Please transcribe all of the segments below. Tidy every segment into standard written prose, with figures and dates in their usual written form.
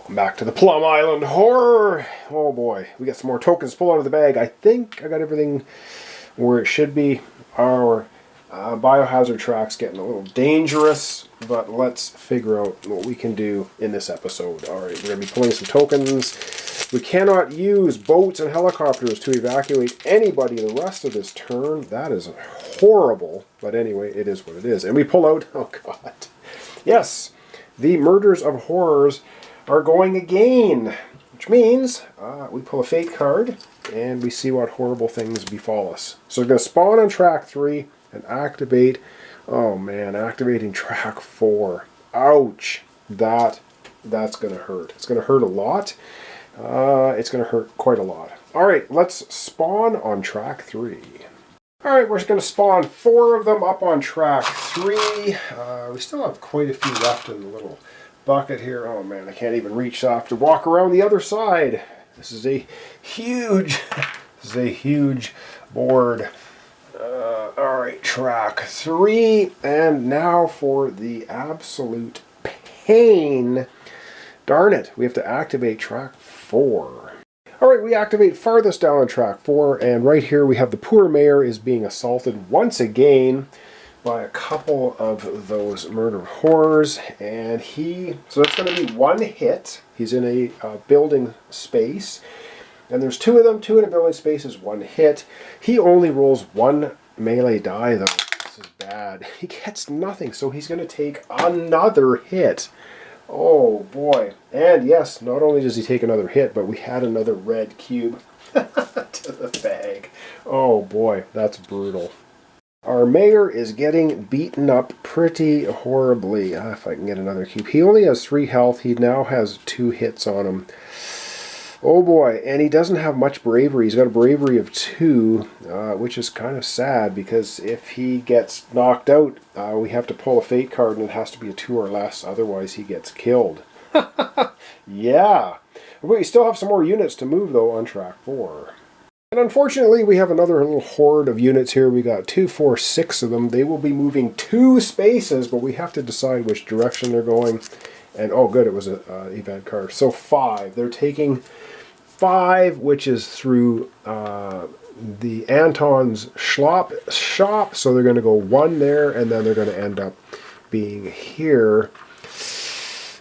Welcome back to the Plum Island Horror. Oh boy, we got some more tokens to pull out of the bag. I think I got everything where it should be. Our biohazard track's getting a little dangerous, but let's figure out what we can do in this episode. Alright, we're going to be pulling some tokens. We cannot use boats and helicopters to evacuate anybody the rest of this turn. That is horrible, but anyway, it is what it is. And we pull out, oh god, yes, the Murders of Horrors are going again, which means we pull a fate card and we see what horrible things befall us. So we're going to spawn on track 3 and activate, oh man, activating track 4. Ouch, that's going to hurt. It's going to hurt a lot. It's going to hurt quite a lot. Alright, let's spawn on track 3. Alright, we're going to spawn 4 of them up on track 3. We still have quite a few left in the little bucket here. Oh man, I can't even reach. So I have to walk around the other side. This is a huge board. Alright, track 3. And now for the absolute pain. Darn it, we have to activate track 4. Alright, we activate farthest down on track 4, and right here we have the poor mayor is being assaulted once again by a couple of those murder horrors, and so that's going to be one hit. He's in a building space, and there's 2 of them. 2 in a building space is 1 hit. He only rolls 1 melee die though. This is bad. He gets nothing, so he's going to take another hit. Oh boy. And yes, not only does he take another hit, but we had another red cube to the bag. Oh boy, that's brutal. Our mayor is getting beaten up pretty horribly. If I can get another cube. He only has 3 health. He now has 2 hits on him. Oh boy, and he doesn't have much bravery. He's got a bravery of 2, which is kind of sad because if he gets knocked out, we have to pull a fate card and it has to be a 2 or less, otherwise he gets killed. Yeah. We still have some more units to move though on track 4. And unfortunately we have another little horde of units here. We got 2, 4, 6 of them. They will be moving 2 spaces, but we have to decide which direction they're going. And oh good, it was an event card. So 5. They're taking 5, which is through the Anton's shop. So they're going to go 1 there, and then they're going to end up being here.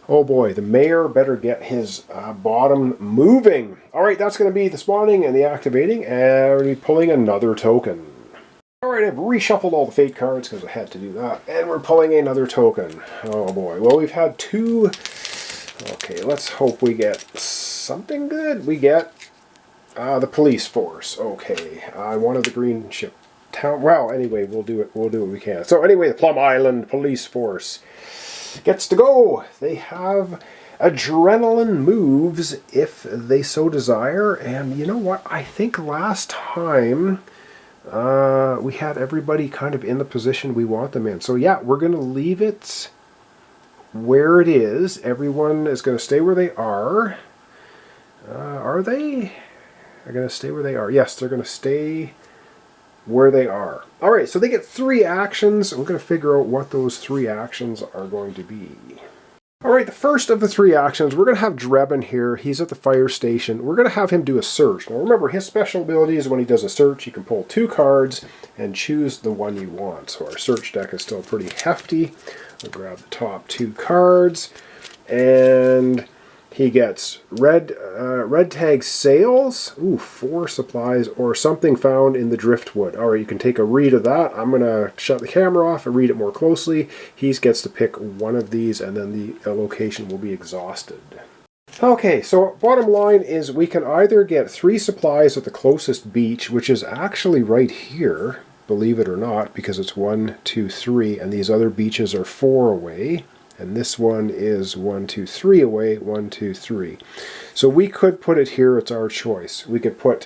Oh boy, the mayor better get his bottom moving. Alright, that's going to be the spawning and the activating, and we're going to be pulling another token. Alright, I've reshuffled all the fate cards because I had to do that, and we're pulling another token. Oh boy, well we've had 2. Okay, let's hope we get something good. We get the police force. Okay, one of the green ship town. Well, anyway, we'll do it. We'll do what we can. So anyway, the Plum Island police force gets to go. They have adrenaline moves if they so desire. And you know what? I think last time we had everybody kind of in the position we want them in. So yeah, we're going to leave it where it is. Everyone is going to stay where they are. Are they? They're going to stay where they are. Yes, they're going to stay where they are. Alright, so they get 3 actions. We're going to figure out what those 3 actions are going to be. Alright, the first of the 3 actions, we're going to have Drebin here. He's at the fire station. We're going to have him do a search. Now remember, his special ability is when he does a search, you can pull 2 cards and choose the one you want. So our search deck is still pretty hefty. We'll grab the top 2 cards, and he gets red tag sales, 4 supplies, or something found in the driftwood. Alright, you can take a read of that. I'm going to shut the camera off and read it more closely. He gets to pick one of these, and then the location will be exhausted. Okay, so bottom line is we can either get 3 supplies at the closest beach, which is actually right here, believe it or not, because it's 1, 2, 3, and these other beaches are 4 away. And this one is 1, 2, 3 away, 1, 2, 3. So we could put it here, it's our choice. We could put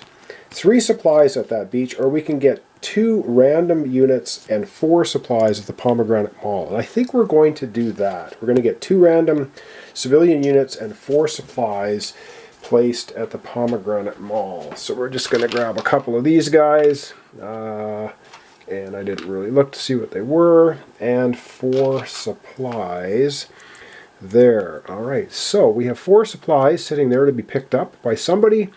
3 supplies at that beach, or we can get 2 random units and 4 supplies at the Pomegranate Mall. And I think we're going to do that. We're going to get 2 random civilian units and 4 supplies placed at the Pomegranate Mall. So we're just going to grab a couple of these guys. And I didn't really look to see what they were. And 4 supplies. there. All right, so we have 4 supplies sitting there to be picked up by somebody,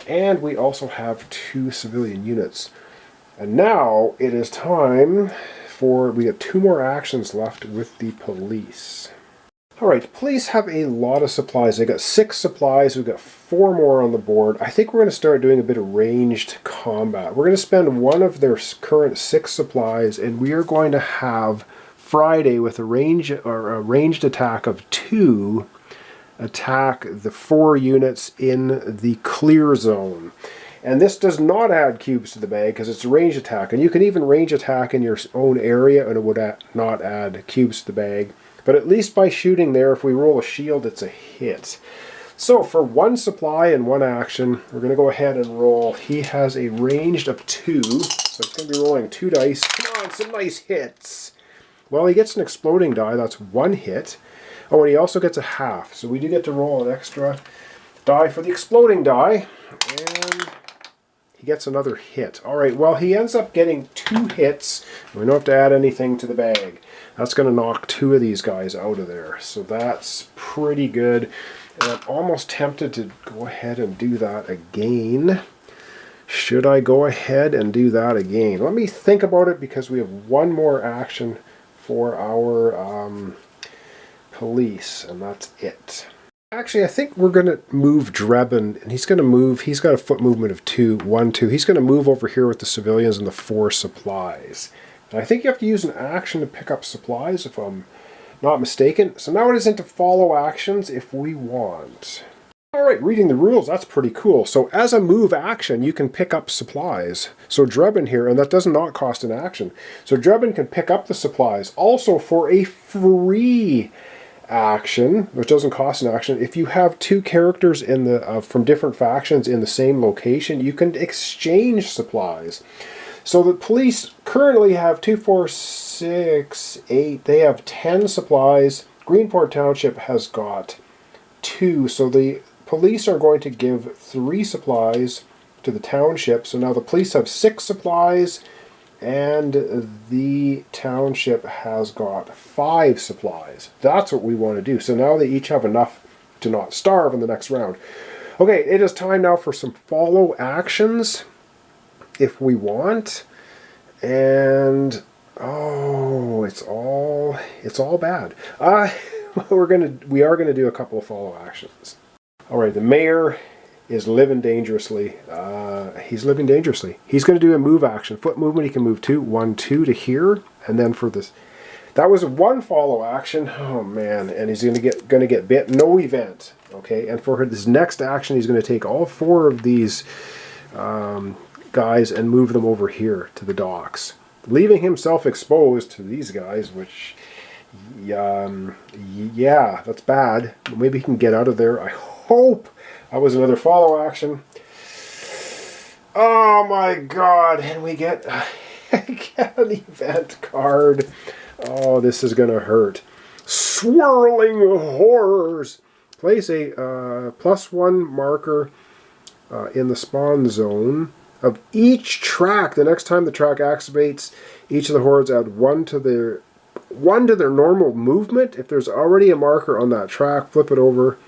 and we also have 2 civilian units. And now it is time for, we have 2 more actions left with the police. All right, the police have a lot of supplies. They got 6 supplies. We've got 4 more on the board. I think we're going to start doing a bit of ranged combat. We're going to spend one of their current 6 supplies, and we are going to have Friday with a ranged attack of 2 attack the 4 units in the clear zone. And this does not add cubes to the bag because it's a range attack. And you can even range attack in your own area and it would not add cubes to the bag. But at least by shooting there, if we roll a shield, it's a hit. So for 1 supply and 1 action, we're going to go ahead and roll. He has a ranged of 2, so it's going to be rolling 2 dice. Come on, some nice hits. Well, he gets an exploding die. That's 1 hit. Oh, and he also gets a half. So we do get to roll an extra die for the exploding die. And he gets another hit. All right, well, he ends up getting 2 hits. We don't have to add anything to the bag. That's going to knock 2 of these guys out of there. So that's pretty good. And I'm almost tempted to go ahead and do that again. Should I go ahead and do that again? Let me think about it because we have 1 more action for our police, and that's it. Actually, I think we're going to move Drebin, and he's going to move. He's got a foot movement of 2, 1, 2. He's going to move over here with the civilians and the 4 supplies. And I think you have to use an action to pick up supplies, if I'm not mistaken. So now it is into follow actions if we want. Alright, reading the rules, that's pretty cool. So as a move action, you can pick up supplies. So Drebin here, and that does not cost an action. So Drebin can pick up the supplies. Also for a free action, which doesn't cost an action, if you have 2 characters in the from different factions in the same location, you can exchange supplies. So the police currently have 2, 4, 6, 8. They have 10 supplies. Greenport Township has got 2. So the police are going to give 3 supplies to the township. So now the police have 6 supplies, and the township has got 5 supplies. That's what we want to do. So now they each have enough to not starve in the next round. Okay, it is time now for some follow actions, if we want. And oh, it's all bad. We are gonna do a couple of follow actions. All right, the mayor is living dangerously. He's living dangerously. He's going to do a move action. Foot movement, he can move 2, 1, 2 to here. And then for this, that was 1 follow action. Oh man, and he's going to get bit. No event. Okay, and for this next action, he's going to take all 4 of these guys and move them over here to the docks, leaving himself exposed to these guys, which, yeah, that's bad. Maybe he can get out of there. I hope. That was another follow action. Oh my god, and we get an event card. Oh, this is gonna hurt. Swirling horrors. Place a +1 marker in the spawn zone of each track. The next time the track activates, each of the hordes add 1 to their normal movement. If there's already a marker on that track, flip it over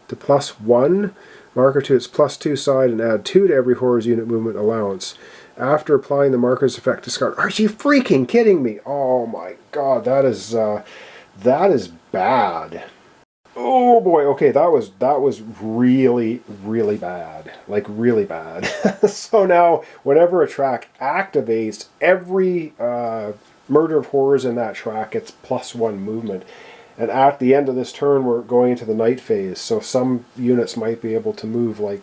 to +1 marker to its +2 side and add 2 to every horde's unit movement allowance. After applying the marker's effect, discard. Are you freaking kidding me? Oh my god, that is bad. Oh boy, okay, that was really, really bad. Like really bad. So now, whenever a track activates, every murder of horrors in that track gets +1 movement. And at the end of this turn, we're going into the night phase. So some units might be able to move like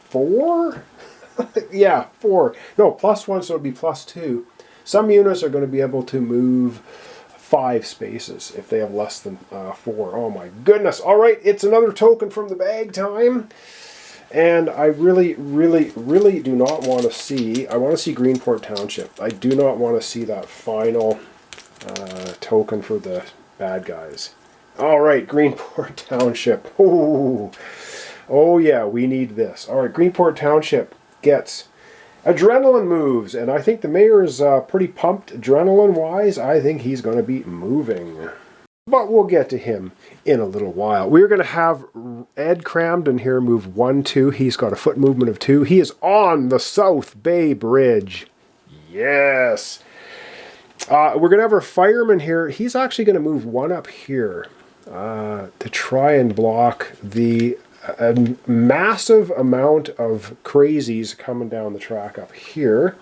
4? Yeah, 4. No, +1, so it would be +2. Some units are going to be able to move 5 spaces if they have less than 4. Oh my goodness. All right, it's another token from the bag time. And I really, really, really do not want to see... I want to see Greenport Township. I do not want to see that final token for the bad guys. All right, Greenport Township. Oh yeah, we need this. All right, Greenport Township gets adrenaline moves, and I think the mayor is pretty pumped adrenaline-wise. I think he's going to be moving. but we'll get to him in a little while. We're going to have Ed Cramden here move 1, 2. He's got a foot movement of 2. He is on the South Bay Bridge. Yes. We're going to have our fireman here. He's actually going to move 1 up here to try and block the massive amount of crazies coming down the track up here.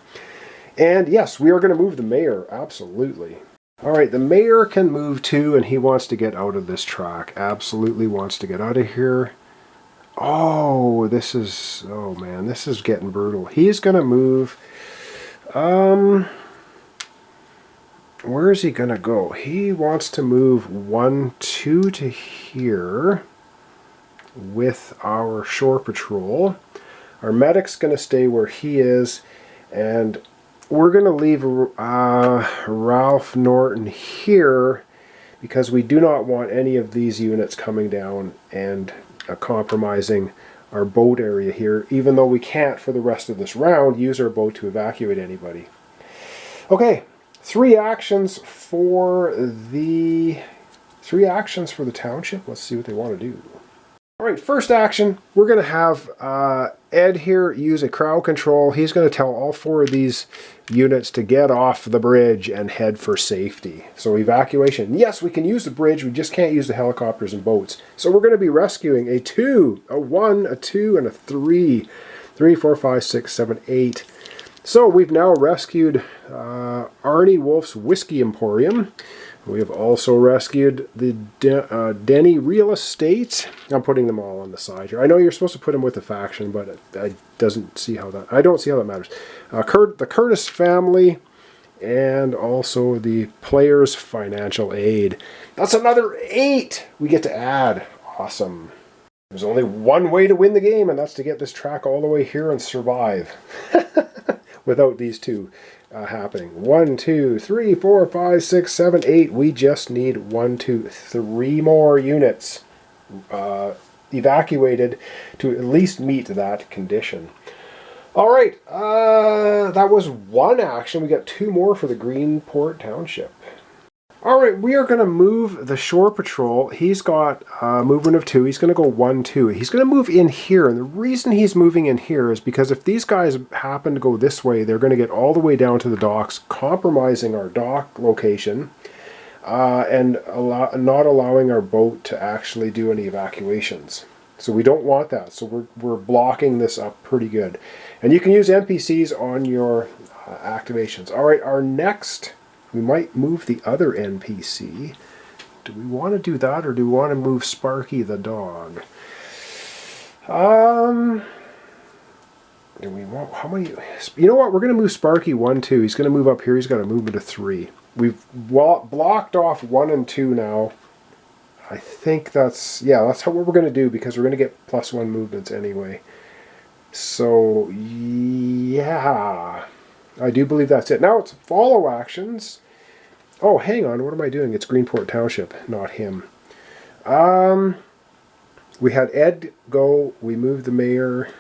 And yes, we are going to move the mayor, absolutely. All right, the mayor can move 2, and he wants to get out of this track. Absolutely wants to get out of here. Oh, oh man, this is getting brutal. He's going to move, where is he going to go? He wants to move 1, 2 to here with our shore patrol. Our medic's going to stay where he is, and we're going to leave Ralph Norton here because we do not want any of these units coming down and compromising our boat area here, even though we can't for the rest of this round use our boat to evacuate anybody. Okay, 3 actions for the township. Let's see what they want to do. All right, first action, we're going to have Ed here use a crowd control. He's going to tell all 4 of these units to get off the bridge and head for safety. So evacuation. Yes, we can use the bridge. We just can't use the helicopters and boats. So we're going to be rescuing a 2, a 1, a 2, and a 3. 3, 4, 5, 6, 7, 8. So we've now rescued Arnie Wolf's Whiskey Emporium. We have also rescued the Denny Real Estate. I'm putting them all on the side here. I know you're supposed to put them with the faction, but I don't see how that matters. The Curtis family, and also the Players Financial Aid. That's another 8 we get to add. Awesome. There's only one way to win the game, and that's to get this track all the way here and survive without these 2 happening. 1, 2, 3, 4, 5, 6, 7, 8. We just need 1, 2, 3 more units evacuated to at least meet that condition. All right, that was 1 action. We got 2 more for the Greenport Township. All right, we are going to move the shore patrol. He's got a movement of 2. He's going to go 1, 2. He's going to move in here, and the reason he's moving in here is because if these guys happen to go this way, they're going to get all the way down to the docks, compromising our dock location, and not allowing our boat to actually do any evacuations. So we don't want that. So we're blocking this up pretty good. And you can use NPCs on your activations. All right, our next... We might move the other NPC. Do we want to do that, or do we want to move Sparky the dog? Do we want, how many? You know what? We're going to move Sparky 1, 2. He's going to move up here. He's got a movement of 3. We've blocked off 1 and 2 now. I think that's what we're going to do, because we're going to get +1 movements anyway. So yeah. I do believe that's it. Now it's follow actions. Oh, hang on. What am I doing? It's Greenport Township, not him. We had Ed go. We moved the mayor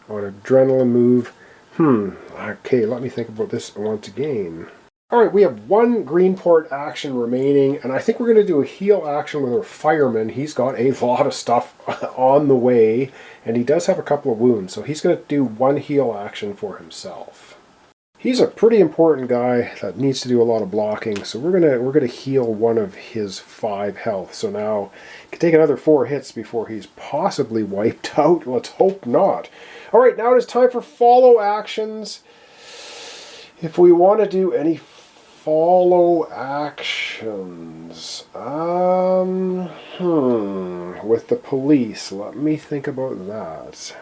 on adrenaline move. Okay, let me think about this once again. All right, we have 1 Greenport action remaining, and I think we're going to do a heal action with our fireman. He's got a lot of stuff on the way, and he does have a couple of wounds, so he's going to do 1 heal action for himself. He's a pretty important guy that needs to do a lot of blocking, so we're gonna heal 1 of his 5 health. So now he can take another 4 hits before he's possibly wiped out. Let's hope not. All right, now it is time for follow actions. If we want to do any follow actions, with the police, let me think about that.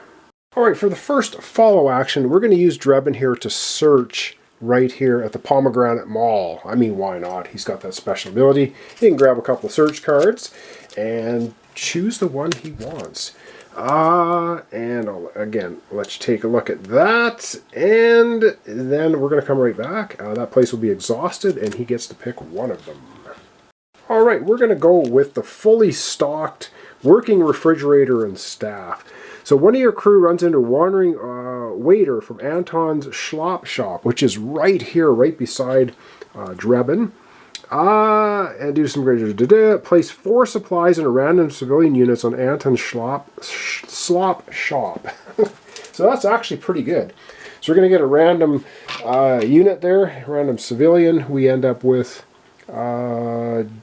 Alright, for the first follow action, we're going to use Drebin here to search right here at the Pomegranate Mall. I mean, why not? He's got that special ability. He can grab a couple of search cards and choose the one he wants. Again, let's take a look at that, and then we're going to come right back. That place will be exhausted, and he gets to pick one of them. Alright, we're going to go with the fully stocked working refrigerator and staff. So one of your crew runs into a wandering waiter from Anton's Schlop Shop, which is right here, right beside Drebin. And do some greater. Place 4 supplies in a random civilian units on Anton's slop shop. So that's actually pretty good. So we're going to get a random unit there, random civilian. We end up with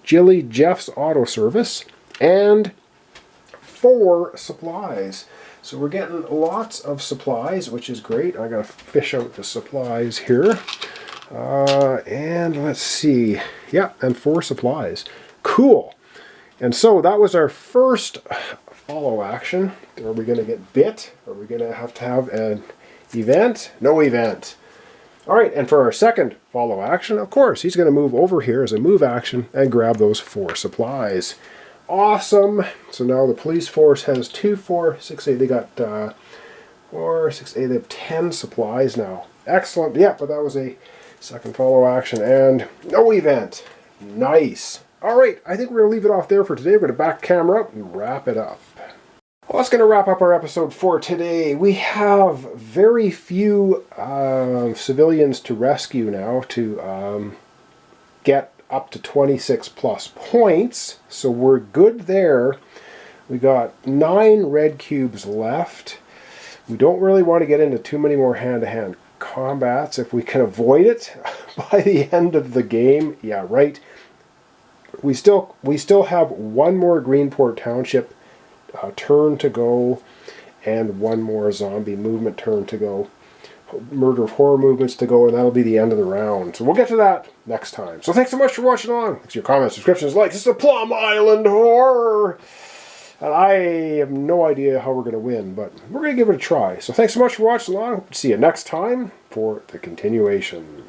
Jilly Jeff's Auto Service and 4 supplies. So we're getting lots of supplies, which is great. I got to fish out the supplies here. And let's see. Yeah, and 4 supplies. Cool. And so that was our first follow action. Are we going to get bit? Are we going to have an event? No event. All right, and for our second follow action, of course, he's going to move over here as a move action and grab those 4 supplies. Awesome. So now the police force has 2, 4, 6, 8. They got 4, 6, 8. They have 10 supplies now. Excellent. Yeah, but that was a second follow action and no event. Nice. All right, I think we're going to leave it off there for today. We're going to back camera up and wrap it up. Well, that's going to wrap up our episode for today. We have very few civilians to rescue now to get up to 26 plus points. So we're good there. We got 9 red cubes left. We don't really want to get into too many more hand-to-hand combats if we can avoid it by the end of the game. Yeah, right. We still have 1 more Greenport Township turn to go and 1 more zombie movement turn to go. Murder of Horror movements to go, and that'll be the end of the round. So we'll get to that next time. So thanks so much for watching along. Thanks for your comments, subscriptions, likes. This is the Plum Island Horror. And I have no idea how we're going to win, but we're going to give it a try. So thanks so much for watching along. See you next time for the continuation.